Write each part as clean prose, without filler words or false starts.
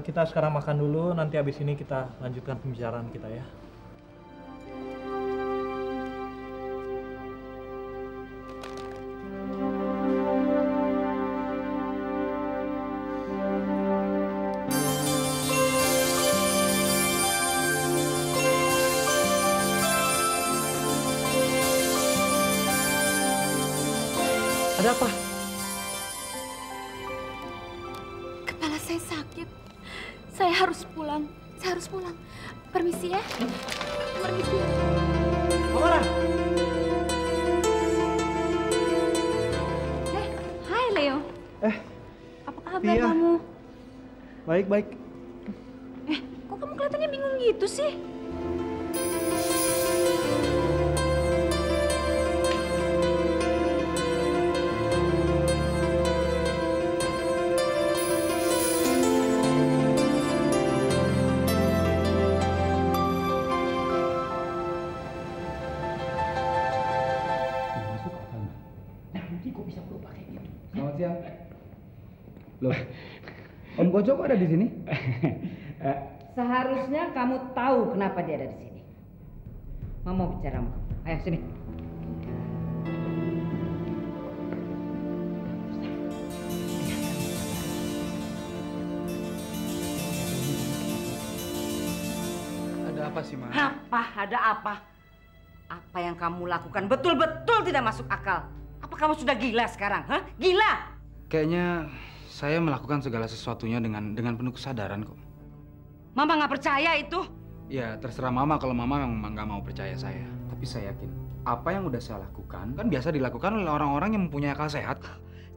kita sekarang makan dulu, nanti abis ini kita lanjutkan pembicaraan kita ya. Ada apa? Kepala saya sakit. Saya harus pulang. Saya harus pulang. Permisi ya. Permisi. Mama. Hai Leo. Apa kabar Pia. kamu? Baik. Kok kamu kelihatannya bingung gitu sih? Selamat siang. Loh, Om Gojo kok ada di sini? Seharusnya kamu tahu kenapa dia ada di sini. Mama mau bicara sama kamu. Ayo sini. Ada apa sih, Ma? Apa? Ada apa? Apa yang kamu lakukan betul-betul tidak masuk akal. Apa kamu sudah gila sekarang? Hah? Gila? Kayaknya saya melakukan segala sesuatunya dengan penuh kesadaran kok. Mama nggak percaya itu. Ya, terserah Mama kalau Mama memang nggak mau percaya saya. Tapi saya yakin, apa yang udah saya lakukan kan biasa dilakukan oleh orang-orang yang mempunyai akal sehat.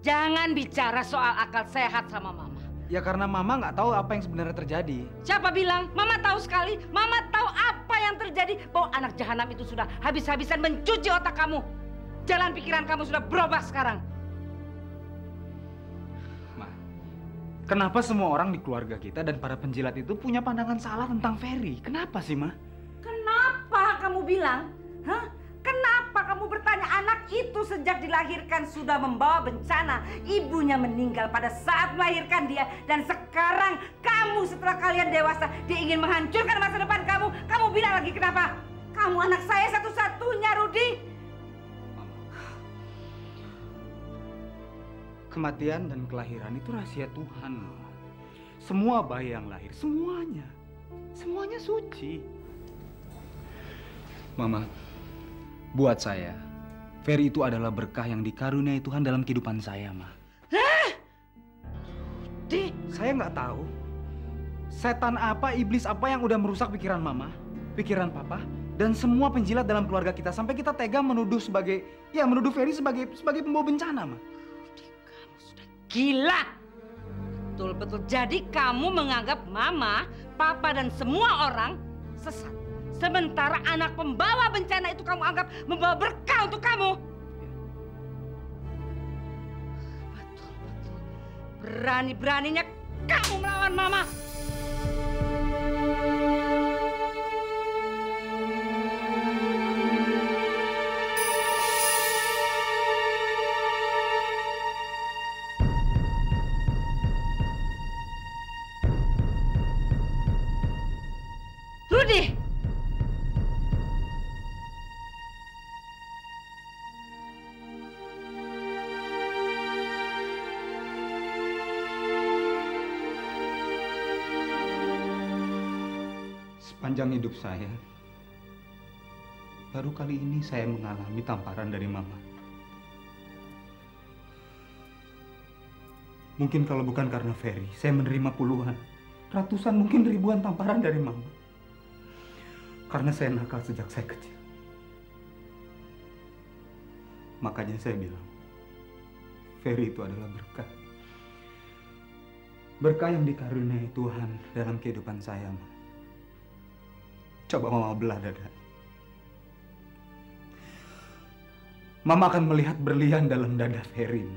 Jangan bicara soal akal sehat sama Mama. Ya karena Mama nggak tahu apa yang sebenarnya terjadi. Siapa bilang? Mama tahu sekali. Mama tahu apa yang terjadi. Bahwa anak jahanam itu sudah habis-habisan mencuci otak kamu. Jalan pikiran kamu sudah berubah sekarang. Ma, kenapa semua orang di keluarga kita dan para penjilat itu punya pandangan salah tentang Ferry? Kenapa sih, Ma? Kenapa kamu bilang? Hah? Kenapa kamu bertanya? Anak itu sejak dilahirkan sudah membawa bencana. Ibunya meninggal pada saat melahirkan dia. Dan sekarang kamu setelah kalian dewasa, dia ingin menghancurkan masa depan kamu. Kamu bilang lagi kenapa? Kamu anak saya satu-satunya, Rudi. Kematian dan kelahiran itu rahasia Tuhan. Semua bayi yang lahir, semuanya suci. Mama, buat saya, Ferry itu adalah berkah yang dikaruniai Tuhan dalam kehidupan saya, Ma. Saya nggak tahu setan apa, iblis apa yang udah merusak pikiran Mama, pikiran Papa, dan semua penjilat dalam keluarga kita sampai kita tega menuduh Ferry sebagai pembawa bencana, Ma. Gila! Betul-betul. Jadi kamu menganggap Mama, Papa, dan semua orang sesat. Sementara anak pembawa bencana itu kamu anggap membawa berkah untuk kamu. Betul-betul. Berani-beraninya kamu melawan Mama. Rudi! Sepanjang hidup saya, baru kali ini saya mengalami tamparan dari Mama. Mungkin kalau bukan karena Ferry, saya menerima puluhan, ratusan, mungkin ribuan tamparan dari Mama. Karena saya nakal sejak saya kecil. Makanya saya bilang, Ferry itu adalah berkah. Berkah yang dikaruniai Tuhan dalam kehidupan saya, Ma. Coba Mama belah dada. Mama akan melihat berlian dalam dada Ferry.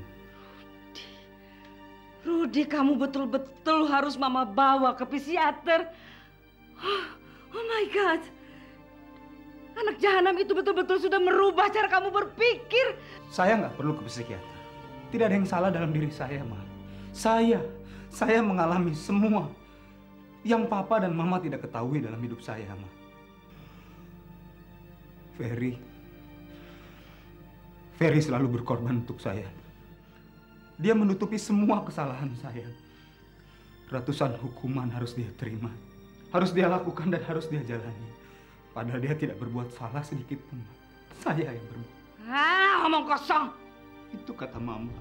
Rudi, kamu betul-betul harus Mama bawa ke psikiater. Oh my God. Anak jahanam itu betul-betul sudah merubah cara kamu berpikir. Saya nggak perlu ke psikiater. Tidak ada yang salah dalam diri saya, Ma. Saya mengalami semua yang papa dan mama tidak ketahui dalam hidup saya, Ma. Ferry selalu berkorban untuk saya. Dia menutupi semua kesalahan saya. Ratusan hukuman harus dia terima, harus dia lakukan dan harus dia jalani. Padahal dia tidak berbuat salah sedikit pun. Saya yang berbuat. Ngomong kosong. Itu kata Mama.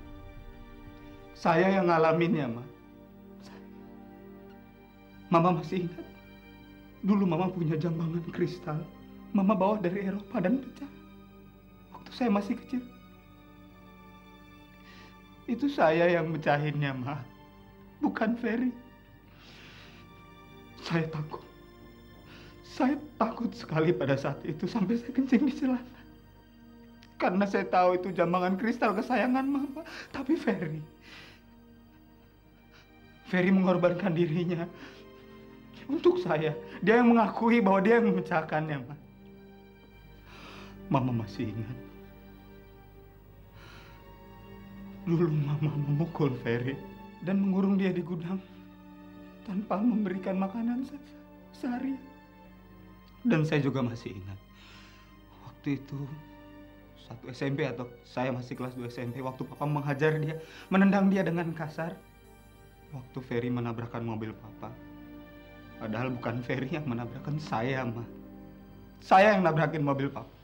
Saya yang ngalaminnya, Ma. Mama masih ingat? Dulu Mama punya jambangan kristal. Mama bawa dari Eropa dan pecah. Waktu saya masih kecil. Itu saya yang mecahinnya, Ma. Bukan Ferry. Saya takut. Saya takut sekali pada saat itu sampai saya kencing di celana. Karena saya tahu itu jambangan kristal kesayangan Mama. Tapi Ferry mengorbankan dirinya untuk saya. Dia yang mengakui bahwa dia yang memecahkannya, Ma. Mama masih ingat. Dulu Mama memukul Ferry dan mengurung dia di gudang tanpa memberikan makanan sehari. Dan saya juga masih ingat. Waktu itu satu SMP atau saya masih kelas 2 SMP, waktu Papa menghajar dia, menendang dia dengan kasar. Waktu Ferry menabrakkan mobil Papa. Padahal bukan Ferry yang menabrakkan saya, Ma. Saya yang nabrakin mobil Papa.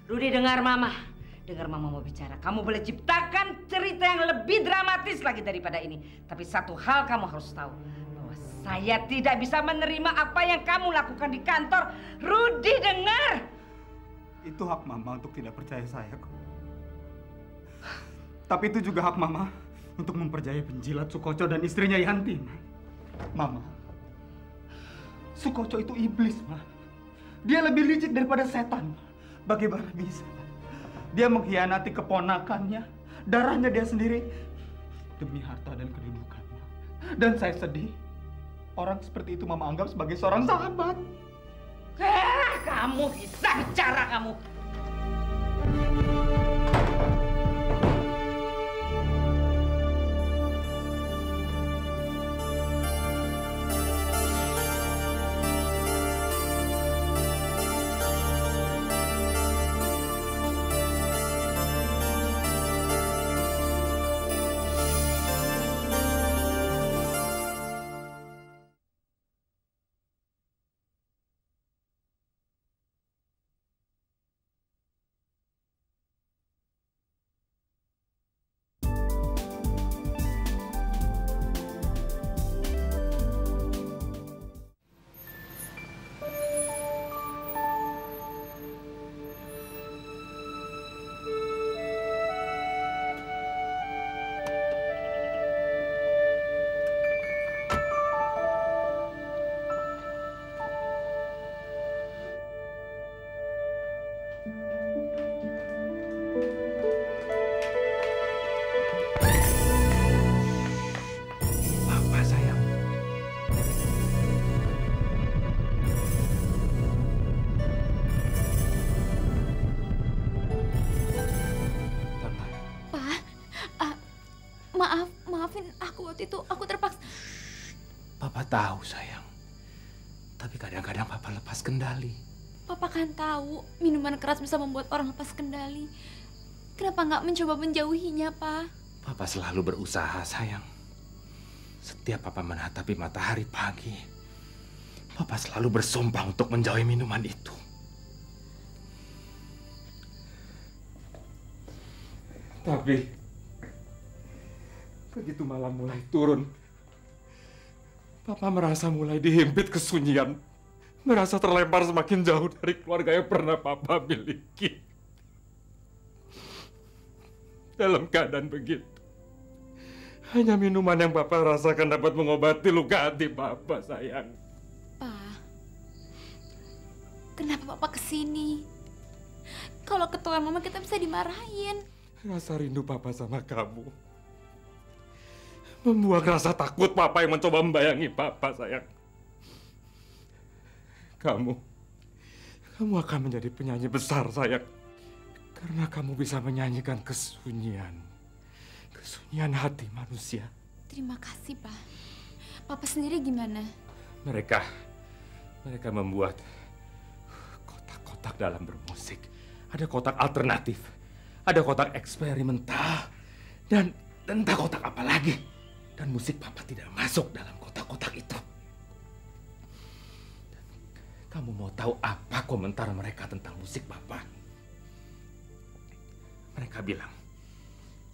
Rudy, dengar Mama. Dengar Mama mau bicara. Kamu boleh ciptakan cerita yang lebih dramatis lagi daripada ini. Tapi satu hal kamu harus tahu. Bahwa saya tidak bisa menerima apa yang kamu lakukan di kantor. Rudy, dengar! Itu hak Mama untuk tidak percaya saya kok. Tapi itu juga hak Mama untuk mempercayai penjilat Sukoco dan istrinya Yanti, Ma. Mama, Sukoco itu iblis, Ma. Dia lebih licik daripada setan. Bagaimana bisa? Dia mengkhianati keponakannya, darahnya dia sendiri, demi harta dan kedudukan. Dan saya sedih. Orang seperti itu Mama anggap sebagai seorang sahabat. Kamu bisa bicara, kamu. Itu aku terpaksa. Papa tahu, sayang. Tapi kadang-kadang Papa lepas kendali. Papa kan tahu minuman keras bisa membuat orang lepas kendali. Kenapa nggak mencoba menjauhinya, Pa? Papa selalu berusaha, sayang. Setiap Papa menatapi matahari pagi, Papa selalu bersumpah untuk menjauhi minuman itu. Tapi begitu malam mulai turun, Papa merasa mulai dihimpit kesunyian, merasa terlempar semakin jauh dari keluarga yang pernah Papa miliki. Dalam keadaan begitu, hanya minuman yang Papa rasakan dapat mengobati luka hati Papa, sayang. Pa, kenapa Papa kesini? Kalau ketemu Mama kita bisa dimarahin. Rasa rindu Papa sama kamu membuang rasa takut Papa yang mencoba membayangi Papa, sayang. Kamu akan menjadi penyanyi besar, sayang. Karena kamu bisa menyanyikan kesunyian hati manusia. Terima kasih, Pak. Papa sendiri gimana? Mereka membuat kotak-kotak dalam bermusik. Ada kotak alternatif, ada kotak eksperimental, dan entah kotak apa lagi. Dan musik Papa tidak masuk dalam kotak-kotak itu. Kamu mau tahu apa komentar mereka tentang musik Papa? Mereka bilang,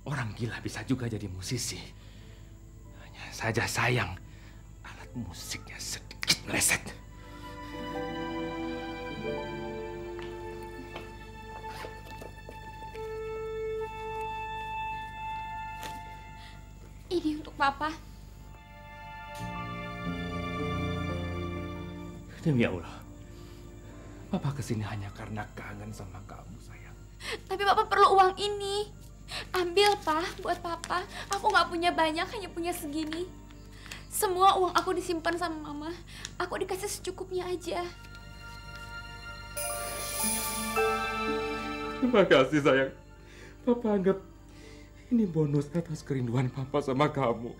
orang gila bisa juga jadi musisi. Hanya saja sayang, alat musiknya sedikit meleset. Ini untuk Papa. Demi Allah, Papa kesini hanya karena kangen sama kamu, sayang. Tapi Papa perlu uang ini. Ambil, Pak, buat Papa. Aku nggak punya banyak, hanya punya segini. Semua uang aku disimpan sama Mama. Aku dikasih secukupnya aja. Terima kasih, sayang. Papa anggap ini bonus atas kerinduan Papa sama kamu.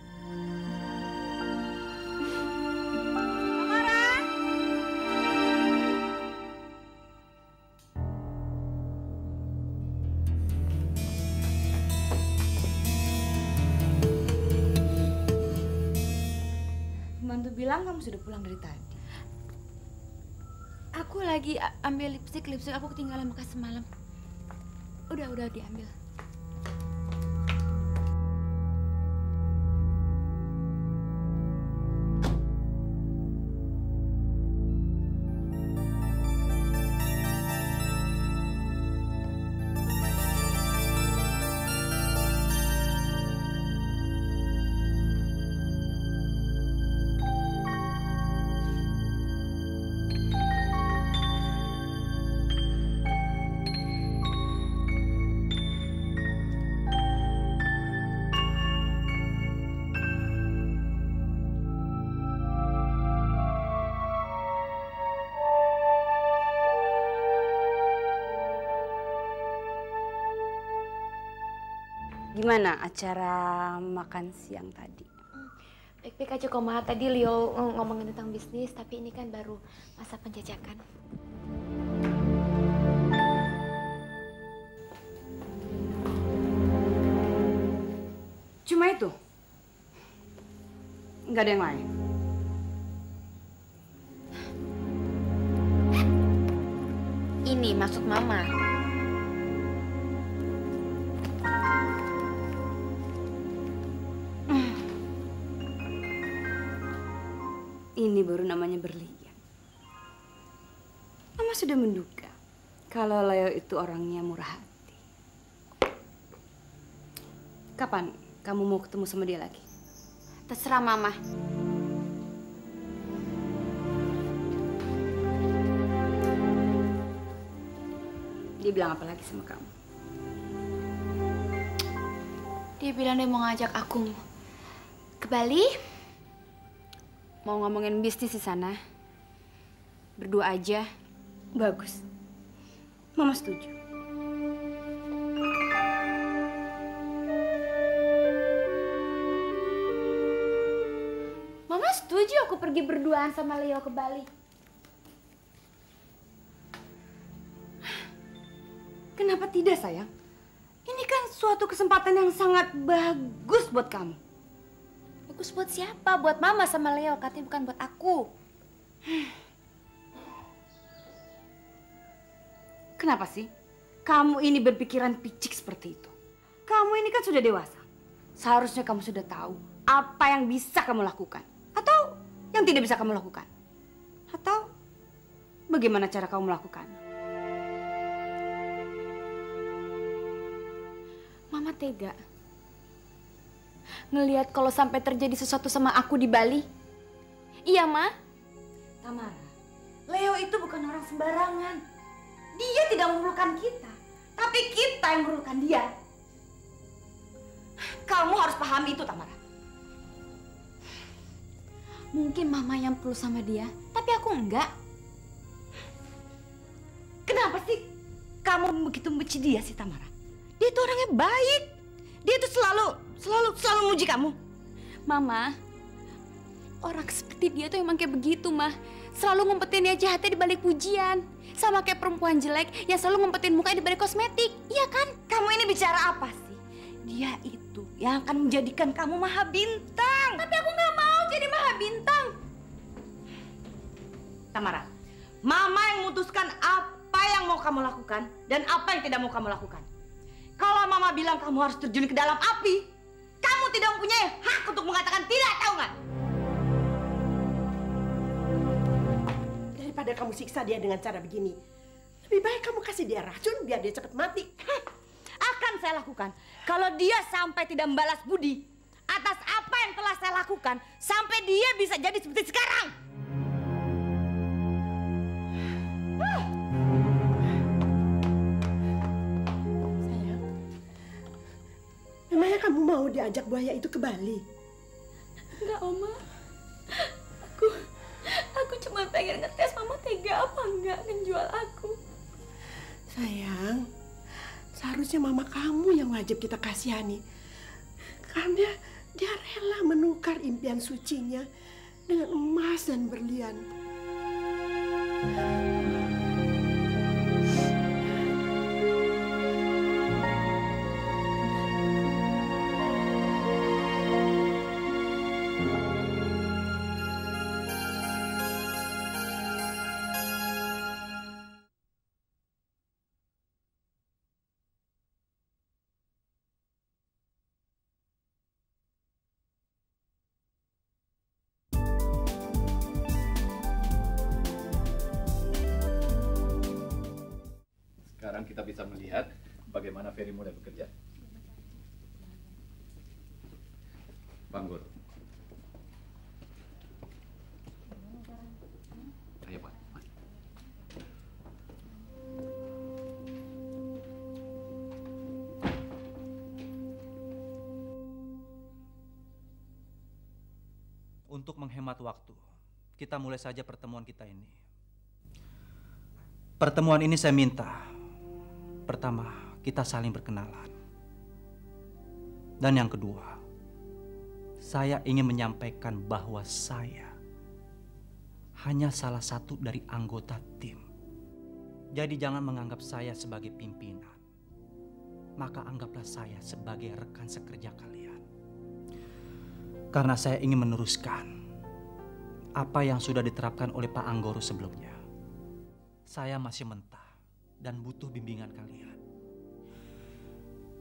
Pembantu bilang kamu sudah pulang dari tadi. Aku lagi ambil lipstik aku ketinggalan bekas semalam. Udah diambil. Gimana acara makan siang tadi? Baik-baik aja kok, Ma. Tadi Leo ngomongin tentang bisnis, tapi ini kan baru masa penjajakan. Cuma itu? Nggak ada yang lain? Ini maksud Mama. Ini baru namanya berlian. Mama sudah menduga kalau Leo itu orangnya murah hati. Kapan kamu mau ketemu sama dia lagi? Terserah Mama. Dia bilang apa lagi sama kamu? Dia bilang dia mau ngajak aku ke Bali. Mau ngomongin bisnis di sana? Berdua aja? Bagus. Mama setuju. Mama setuju aku pergi berduaan sama Leo ke Bali. Kenapa tidak, sayang? Ini kan suatu kesempatan yang sangat bagus buat kamu. Bagus buat siapa? Buat Mama sama Leo, katanya bukan buat aku. Kenapa sih kamu ini berpikiran picik seperti itu? Kamu ini kan sudah dewasa. Seharusnya kamu sudah tahu apa yang bisa kamu lakukan. Atau yang tidak bisa kamu lakukan. Atau bagaimana cara kamu melakukannya. Mama tega ngelihat kalau sampai terjadi sesuatu sama aku di Bali. Iya, Ma? Tamara, Leo itu bukan orang sembarangan. Dia tidak memerlukan kita, tapi kita yang memerlukan dia. Kamu harus pahami itu, Tamara. Mungkin Mama yang perlu sama dia, tapi aku enggak. Kenapa sih kamu kamu begitu membenci dia sih, Tamara? Dia itu orangnya baik. Dia itu selalu muji kamu. Mama, orang seperti dia tuh emang kayak begitu, Mah. Selalu ngumpetin dia jahatnya di balik pujian. Sama kayak perempuan jelek yang selalu ngumpetin mukanya di balik kosmetik. Iya kan? Kamu ini bicara apa sih? Dia itu yang akan menjadikan kamu maha bintang. Tapi aku nggak mau jadi maha bintang. Tamara, Mama yang memutuskan apa yang mau kamu lakukan dan apa yang tidak mau kamu lakukan. Kalau Mama bilang kamu harus terjun ke dalam api, kamu tidak mempunyai hak untuk mengatakan tidak, tahu nggak? Daripada kamu siksa dia dengan cara begini, lebih baik kamu kasih dia racun biar dia cepat mati. Akan saya lakukan kalau dia sampai tidak membalas budi atas apa yang telah saya lakukan sampai dia bisa jadi seperti sekarang. Sayang, memangnya kamu mau diajak buaya itu ke Bali? Enggak, Oma. Aku cuma pengen ngetes Mama tega apa enggak ngejual aku. Sayang, seharusnya mama kamu yang wajib kita kasihani. Karena dia rela menukar impian sucinya dengan emas dan berlian. Sekarang kita bisa melihat bagaimana Ferry mulai bekerja. Bang Guru. Ayo, Pak. Untuk menghemat waktu, kita mulai saja pertemuan kita ini. Pertemuan ini saya minta, pertama, kita saling berkenalan. Dan yang kedua, saya ingin menyampaikan bahwa saya hanya salah satu dari anggota tim. Jadi jangan menganggap saya sebagai pimpinan. Maka anggaplah saya sebagai rekan sekerja kalian. Karena saya ingin meneruskan apa yang sudah diterapkan oleh Pak Anggoro sebelumnya. Saya masih mentah dan butuh bimbingan kalian.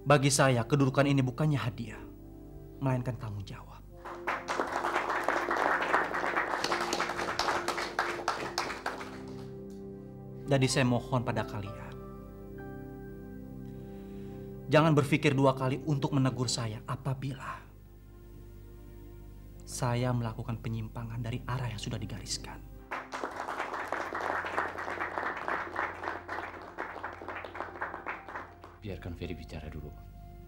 Bagi saya, kedudukan ini bukannya hadiah, melainkan tanggung jawab. Jadi saya mohon pada kalian, jangan berpikir dua kali untuk menegur saya apabila saya melakukan penyimpangan dari arah yang sudah digariskan. Biarkan Ferry bicara dulu.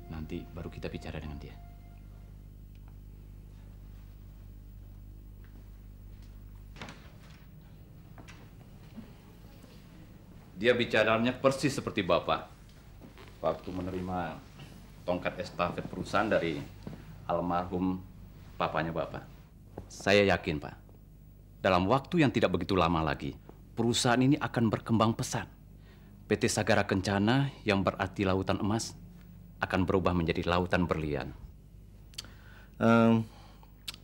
Nanti baru kita bicara dengan dia. Dia bicaranya persis seperti Bapak. Waktu menerima tongkat estafet perusahaan dari almarhum papanya Bapak. Saya yakin, Pak. Dalam waktu yang tidak begitu lama lagi, perusahaan ini akan berkembang pesat. PT Sagara Kencana yang berarti lautan emas akan berubah menjadi lautan berlian.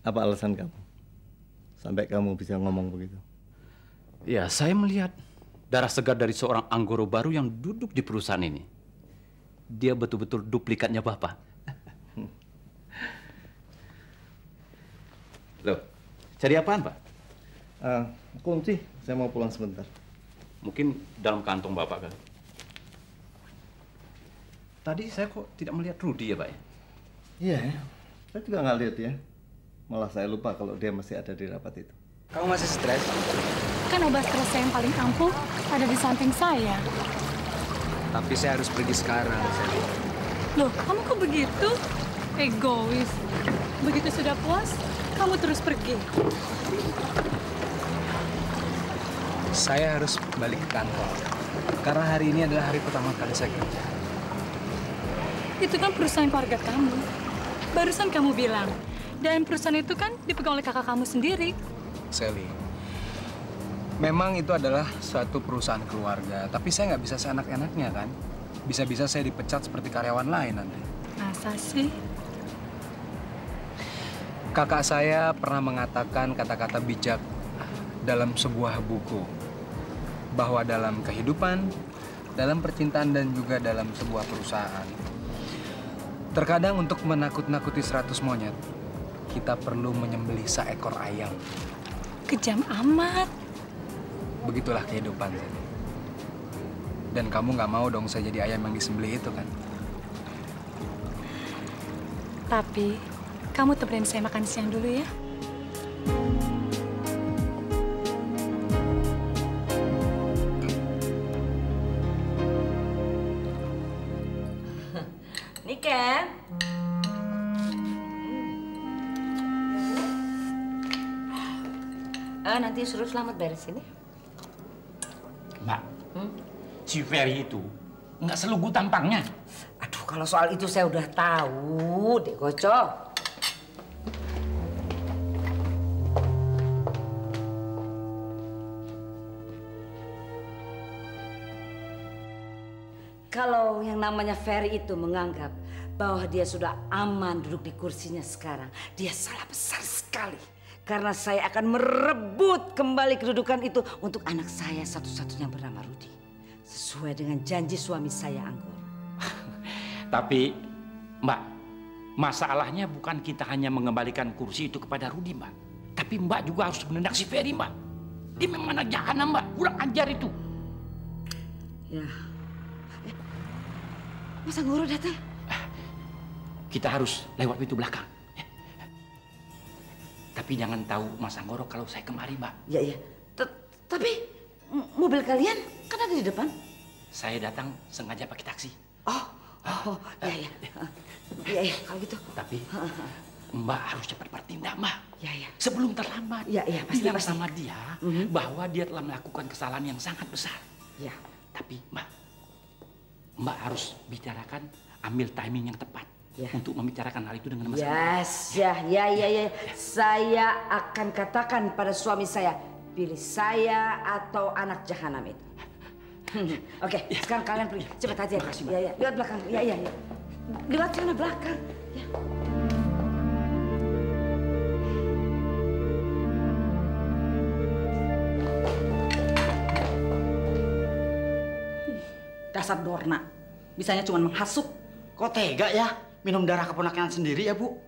Apa alasan kamu sampai kamu bisa ngomong begitu? Ya, saya melihat darah segar dari seorang Anggoro baru yang duduk di perusahaan ini. Dia betul-betul duplikatnya Bapak. Loh, cari apaan, Pak? Kunci, saya mau pulang sebentar. Mungkin dalam kantong Bapak kan? Tadi saya kok tidak melihat Rudy ya, Pak? Iya, saya juga nggak lihat ya. Malah saya lupa kalau dia masih ada di rapat itu. Kamu masih stres? Kan obat stres saya yang paling ampuh ada di samping saya. Tapi saya harus pergi sekarang, Sally. Loh, kamu kok begitu? Egois. Begitu sudah puas, kamu terus pergi. Saya harus balik ke kantor. Karena hari ini adalah hari pertama kali saya kerja. Itu kan perusahaan keluarga kamu. Barusan kamu bilang. Dan perusahaan itu kan dipegang oleh kakak kamu sendiri. Sally, memang itu adalah suatu perusahaan keluarga. Tapi saya nggak bisa seenak-enaknya kan. Bisa-bisa saya dipecat seperti karyawan lain nanti. Masa sih? Kakak saya pernah mengatakan kata-kata bijak dalam sebuah buku. Bahwa dalam kehidupan, dalam percintaan, dan juga dalam sebuah perusahaan. Terkadang untuk menakut-nakuti 100 monyet, kita perlu menyembelih seekor ayam. Kejam amat. Begitulah kehidupan. Dan kamu nggak mau dong saya jadi ayam yang disembelih itu kan? Tapi, kamu temenin saya makan siang dulu ya. Niken. Nanti suruh Selamat beres ini. Mbak, si Ferry itu nggak selugu tampangnya. Aduh, kalau soal itu saya udah tahu, Dek Goco. Kalau yang namanya Ferry itu menganggap bahwa dia sudah aman duduk di kursinya sekarang, dia salah besar sekali. Karena saya akan merebut kembali kedudukan itu untuk anak saya satu-satunya bernama Rudi. Sesuai dengan janji suami saya, Anggur. Tapi, Mbak, masalahnya bukan kita hanya mengembalikan kursi itu kepada Rudi, Mbak. Tapi Mbak juga harus menindak si Ferry, Mbak. Dia memang anak jahanam, Mbak. Kurang ajar itu. Ya. Mas Anggoro datang? Kita harus lewat pintu belakang. Tapi jangan tahu Mas Anggoro kalau saya kemari, Mbak. Iya, iya. Tapi mobil kalian kan ada di depan. Saya datang sengaja pakai taksi. Iya, iya. Iya, iya, kalau gitu. Tapi Mbak harus cepat bertindak, Mbak. Iya, iya. Sebelum terlambat. Iya, iya, pasti. Bilang sama dia bahwa dia telah melakukan kesalahan yang sangat besar. Iya. Tapi Mbak harus bicarakan, ambil timing yang tepat. Untuk membicarakan hal itu dengan Mas. Yes, ya. Saya akan katakan pada suami saya, pilih saya atau anak jahanam itu. Oke, sekarang kalian pergi. Cepat aja. Iya. Lewat belakang. Iya. Lewat sana belakang. Ya. Dasar Dorna, bisanya cuma menghasut. Kok tega ya? Minum darah keponakan sendiri ya, Bu?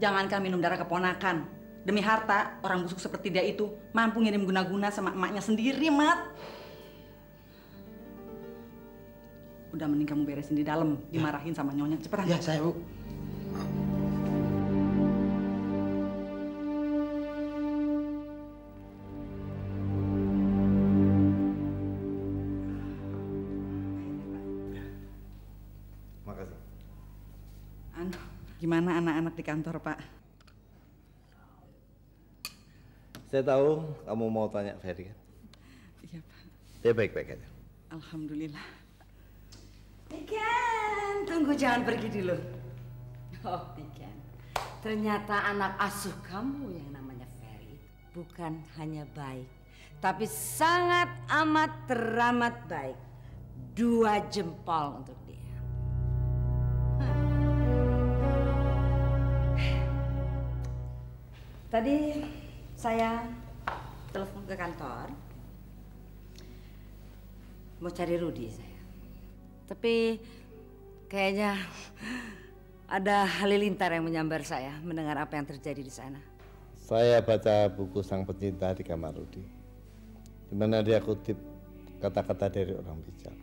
Jangankan minum darah keponakan. Demi harta, orang busuk seperti dia itu mampu ngirim guna-guna sama emaknya sendiri, Mat. Udah mending kamu beresin di dalam, dimarahin sama nyonya. Cepetan. Ya, saya, Bu. Gimana anak-anak di kantor, Pak? Saya tahu kamu mau tanya Ferry kan? Iya, Pak. Dia baik-baik aja. Alhamdulillah. Tiken, tunggu jangan pergi dulu. Oh, Tiken. Ternyata anak asuh kamu yang namanya Ferry bukan hanya baik, tapi sangat amat teramat baik. 2 jempol untuk dia. Tadi saya telepon ke kantor, mau cari Rudi saya. Tapi kayaknya ada halilintar yang menyambar saya mendengar apa yang terjadi di sana. Saya baca buku Sang Pencinta di kamar Rudi, di mana dia kutip kata-kata dari orang bijak.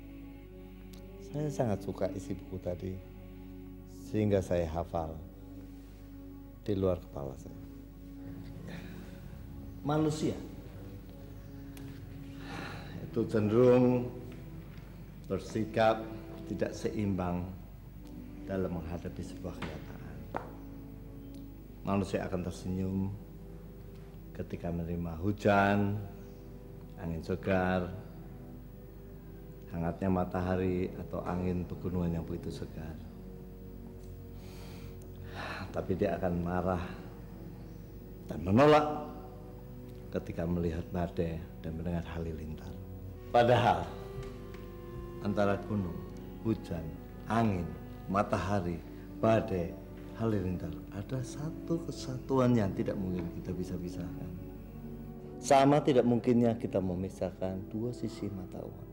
Saya sangat suka isi buku tadi, sehingga saya hafal di luar kepala saya. Manusia itu cenderung bersikap tidak seimbang dalam menghadapi sebuah kenyataan. Manusia akan tersenyum ketika menerima hujan, angin segar, hangatnya matahari atau angin pegunungan yang begitu segar. Tapi dia akan marah dan menolak ketika melihat badai dan mendengar halilintar. Padahal antara gunung, hujan, angin, matahari, badai, halilintar ada satu kesatuan yang tidak mungkin kita bisa pisahkan. Sama tidak mungkinnya kita memisahkan dua sisi mata uang.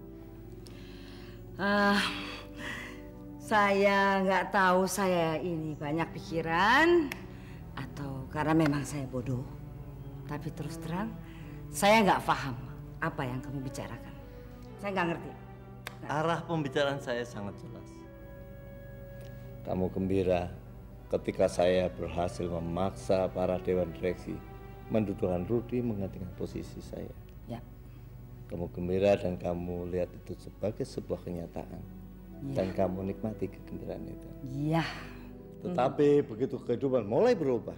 Saya nggak tahu saya ini banyak pikiran atau karena memang saya bodoh. Tapi terus terang, saya nggak paham apa yang kamu bicarakan. Saya nggak ngerti. Arah pembicaraan saya sangat jelas. Kamu gembira ketika saya berhasil memaksa para dewan direksi mendudukan Rudi menggantikan posisi saya. Ya. Kamu gembira dan kamu lihat itu sebagai sebuah kenyataan. Ya. Dan kamu nikmati kegembiraan itu. Iya. Tetapi begitu kehidupan mulai berubah,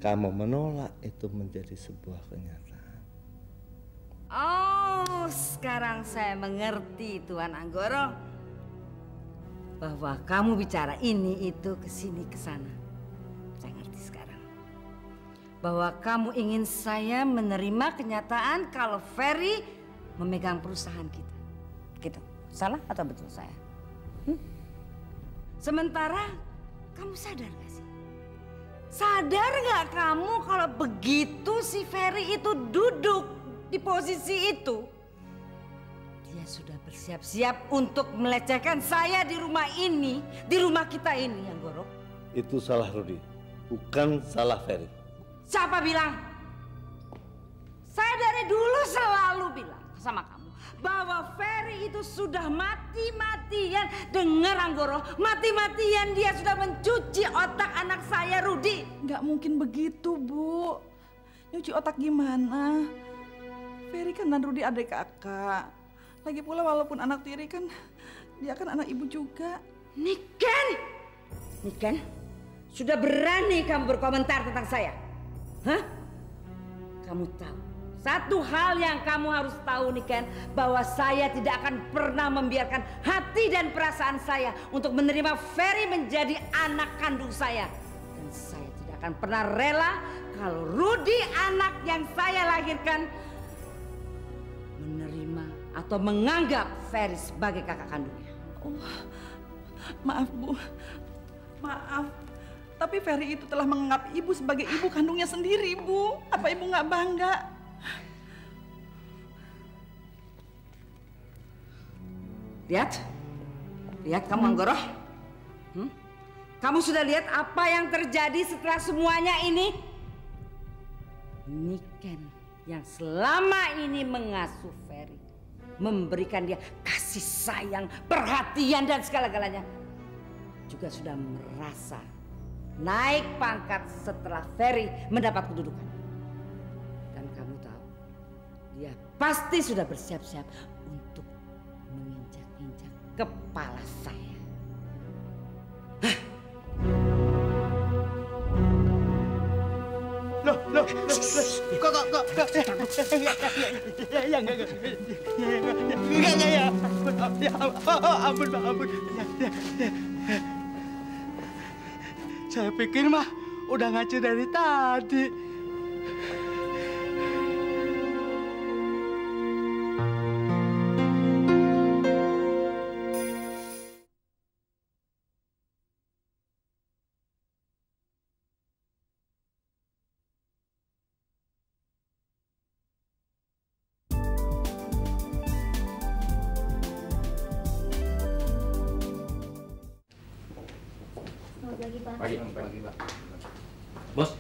kamu menolak itu menjadi sebuah kenyataan. Oh, sekarang saya mengerti Tuan Anggoro. Bahwa kamu bicara ini itu kesini kesana. Saya ngerti sekarang. Bahwa kamu ingin saya menerima kenyataan kalau Ferry memegang perusahaan kita. Gitu. Salah atau betul saya? Sementara kamu sadar gak sih? Sadar gak kamu kalau begitu si Ferry itu duduk di posisi itu, dia sudah bersiap-siap untuk melecehkan saya di rumah ini, di rumah kita ini, Anggoro. Itu salah Rudi, bukan salah Ferry. Siapa bilang? Saya dari dulu selalu bilang sama kamu bahwa Ferry itu sudah mati-matian. Dengar Anggoro, mati-matian dia sudah mencuci otak anak saya Rudi. Nggak mungkin begitu, Bu. Nyuci otak gimana? Ferry kan dan Rudi adik kakak. Lagi pula walaupun anak tiri kan, dia kan anak ibu juga. Niken, sudah berani kamu berkomentar tentang saya? Hah? Kamu tahu, satu hal yang kamu harus tahu Niken, bahwa saya tidak akan pernah membiarkan hati dan perasaan saya untuk menerima Ferry menjadi anak kandung saya. Dan saya tidak akan pernah rela kalau Rudi anak yang saya lahirkan menerima atau menganggap Ferry sebagai kakak kandungnya. Oh, maaf Bu, maaf. Tapi Ferry itu telah menganggap ibu sebagai ibu kandungnya sendiri, Bu. Apa ibu nggak bangga? Lihat kamu Anggoro. Kamu sudah lihat apa yang terjadi setelah semuanya ini? Niken yang selama ini mengasuh Ferry, memberikan dia kasih sayang, perhatian dan segala-galanya, juga sudah merasa naik pangkat setelah Ferry mendapat kedudukan. Dan kamu tahu, dia pasti sudah bersiap-siap untuk menginjak-injak kepala saya. Loh, kok. Ya. Ampun. Saya pikir mah udah ngacu dari tadi. Pagi, Pak. Bos,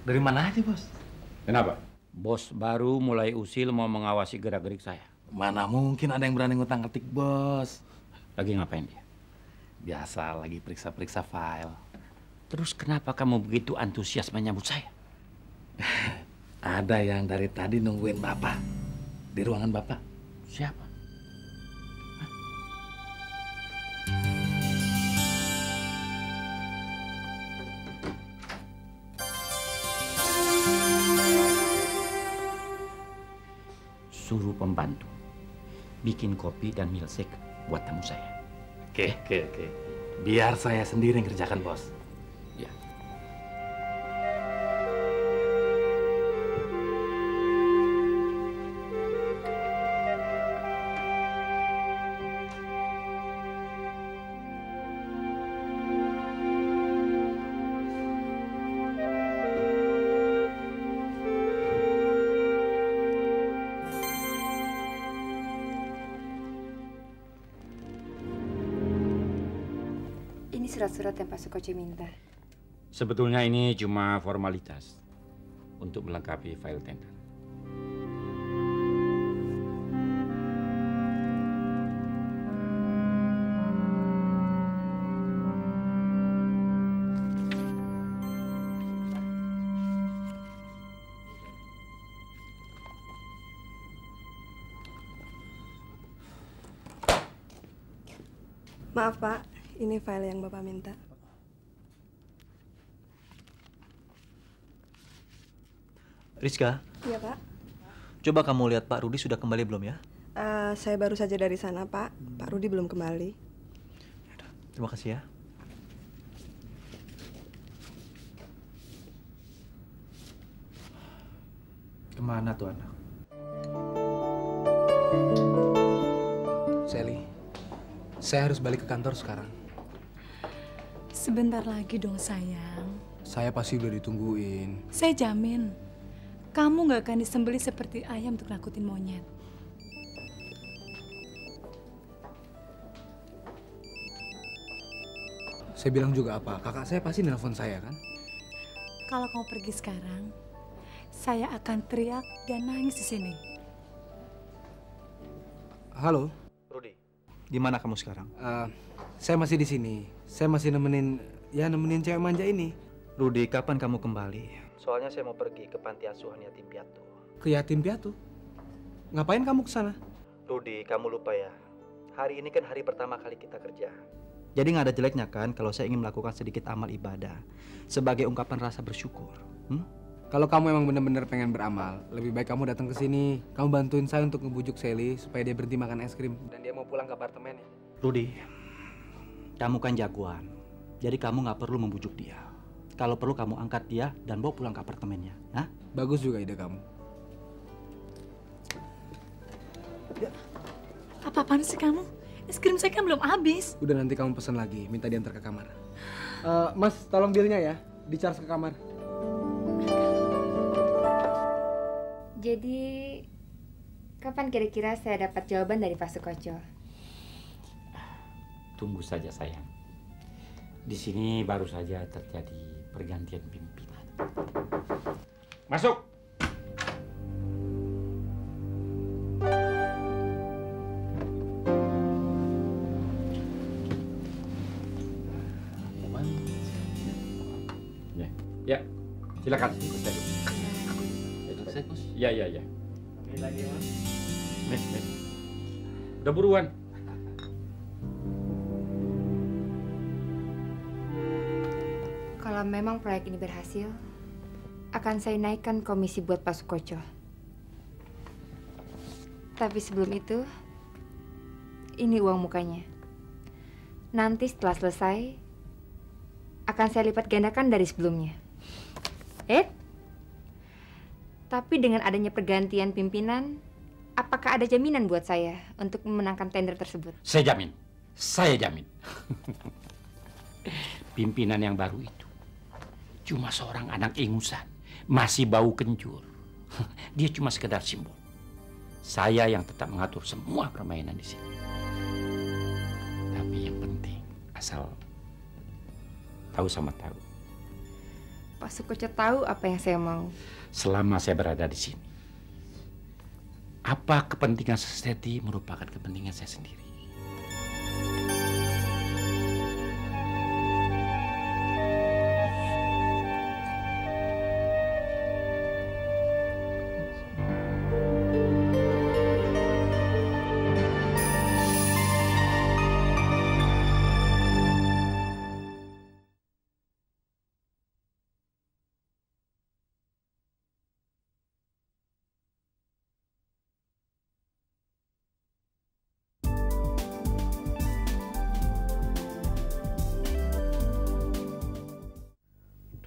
dari mana aja, Bos? Kenapa? Bos baru mulai usil mau mengawasi gerak-gerik saya. Mana mungkin ada yang berani ngutang-ngetik, Bos. Lagi ngapain dia? Biasa, lagi periksa-periksa file. Terus kenapa kamu begitu antusias menyambut saya? Ada yang dari tadi nungguin Bapak di ruangan Bapak. Siapa? Suruh pembantu bikin kopi dan milkshake buat tamu saya. Oke. Biar saya sendiri yang kerjakan, Bos. Ya. Ini surat-surat yang Pak Sukoco minta. Sebetulnya ini cuma formalitas untuk melengkapi file tender. Maaf Pak, ini file yang Bapak minta. Rizka, Iya Pak. coba kamu lihat Pak Rudi sudah kembali belum ya? Saya baru saja dari sana Pak. Pak Rudi belum kembali. Terima kasih ya. Kemana tuh anak? Sally, saya harus balik ke kantor sekarang. Sebentar lagi dong sayang. Saya pasti udah ditungguin. Saya jamin, kamu nggak akan disembelih seperti ayam untuk nakutin monyet. Saya bilang juga apa? Kakak saya pasti nelpon saya kan? Kalau kamu pergi sekarang, saya akan teriak dan nangis di sini. Halo. Rudi, di mana kamu sekarang? Saya masih di sini. Saya masih nemenin cewek manja ini. Rudi, kapan kamu kembali? Soalnya saya mau pergi ke panti asuhan yatim piatu. Ke yatim piatu? Ngapain kamu ke sana? Rudi, kamu lupa ya. Hari ini kan hari pertama kali kita kerja. Jadi nggak ada jeleknya kan kalau saya ingin melakukan sedikit amal ibadah sebagai ungkapan rasa bersyukur. Kalau kamu emang benar-benar pengen beramal, lebih baik kamu datang ke sini. Kamu bantuin saya untuk ngebujuk Sally supaya dia berhenti makan es krim dan dia mau pulang ke apartemennya. Rudi, kamu kan jagoan. Jadi kamu nggak perlu membujuk dia. Kalau perlu kamu angkat dia dan bawa pulang ke apartemennya. Hah? Bagus juga ide kamu. Apa-apaan sih kamu? Es krim saya kan belum habis. Udah, nanti kamu pesan lagi, minta diantar ke kamar. Mas, tolong bilnya ya, di-charge ke kamar. Jadi, kapan kira-kira saya dapat jawaban dari Pak Sukoco? Tunggu saja sayang. Di sini baru saja terjadi pergantian pimpinan. Masuk. Ya, silakan. Ya. Ambil lagi, Mas. Nih. Udah buruan. Kalau memang proyek ini berhasil, akan saya naikkan komisi buat Pak Sukoco. Tapi sebelum itu, ini uang mukanya. Nanti setelah selesai, akan saya lipat gandakan dari sebelumnya. Tapi dengan adanya pergantian pimpinan, apakah ada jaminan buat saya untuk memenangkan tender tersebut? Saya jamin. Pimpinan yang baru itu cuma seorang anak ingusan, masih bau kencur. Dia cuma sekedar simbol. Saya yang tetap mengatur semua permainan di sini. Tapi yang penting, asal tahu sama tahu. Pak Sukoco tahu apa yang saya mau. Selama saya berada di sini, apa kepentingan Sesti merupakan kepentingan saya sendiri.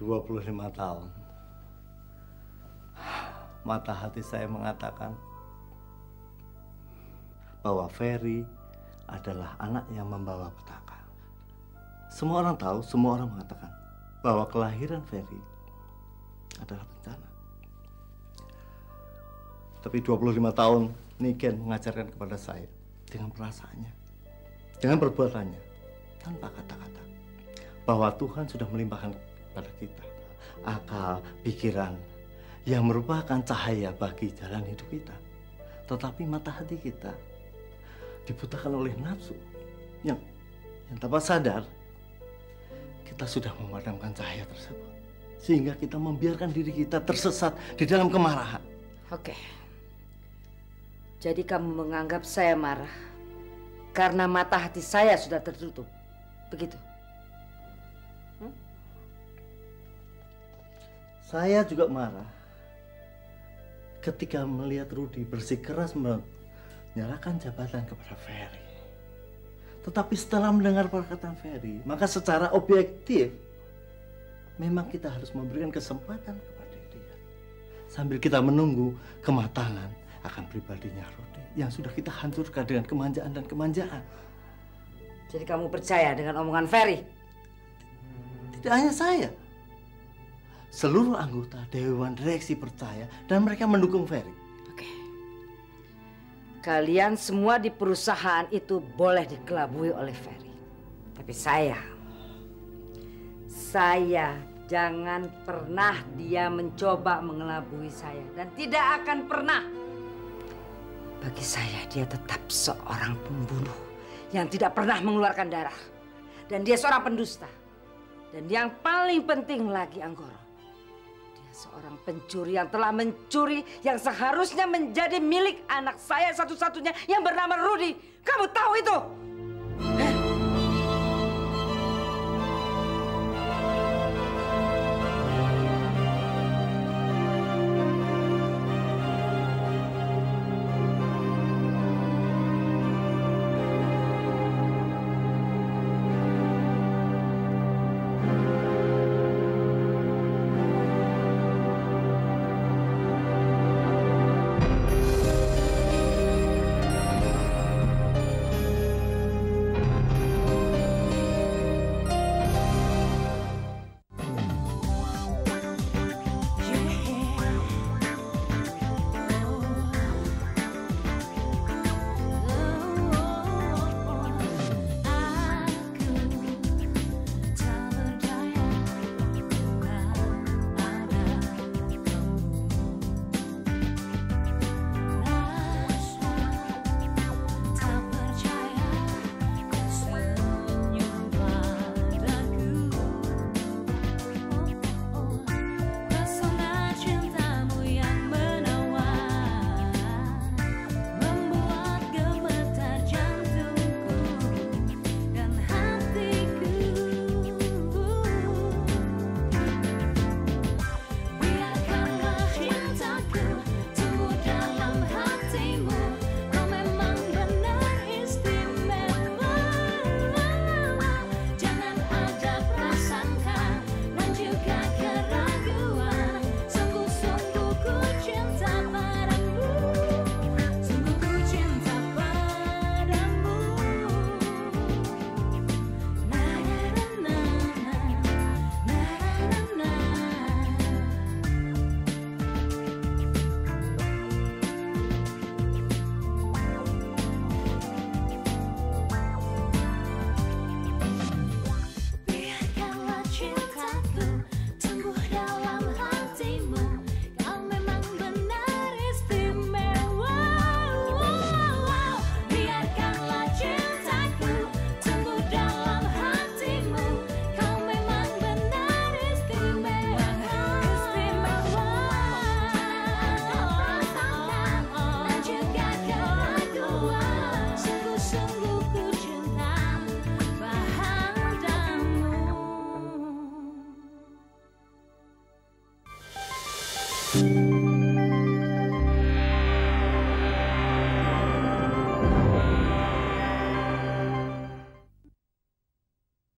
25 tahun. Mata hati saya mengatakan bahwa Ferry adalah anak yang membawa petaka. Semua orang tahu, semua orang mengatakan bahwa kelahiran Ferry adalah bencana. Tapi 25 tahun Niken mengajarkan kepada saya dengan perasaannya, dengan perbuatannya, tanpa kata-kata, bahwa Tuhan sudah melimpahkan pada kita akal, pikiran yang merupakan cahaya bagi jalan hidup kita. Tetapi mata hati kita dibutakan oleh nafsu yang tanpa sadar kita sudah memadamkan cahaya tersebut, sehingga kita membiarkan diri kita tersesat di dalam kemarahan. Oke. Jadi kamu menganggap saya marah karena mata hati saya sudah tertutup, begitu? Saya juga marah ketika melihat Rudy bersikeras menyerahkan jabatan kepada Ferry. Tetapi setelah mendengar perkataan Ferry, maka secara objektif memang kita harus memberikan kesempatan kepada dia, sambil kita menunggu kematangan akan pribadinya Rudy yang sudah kita hancurkan dengan kemanjaan dan kemanjaan. Jadi kamu percaya dengan omongan Ferry? Tidak hanya saya, seluruh anggota Dewan Direksi percaya dan mereka mendukung Ferry. Kalian semua di perusahaan itu boleh dikelabui oleh Ferry. Tapi saya jangan pernah dia mencoba mengelabui saya. Dan tidak akan pernah. Bagi saya dia tetap seorang pembunuh yang tidak pernah mengeluarkan darah. Dan dia seorang pendusta. Dan yang paling penting lagi, Anggoro, seorang pencuri yang telah mencuri yang seharusnya menjadi milik anak saya satu-satunya yang bernama Rudy. Kamu tahu itu? Thank you.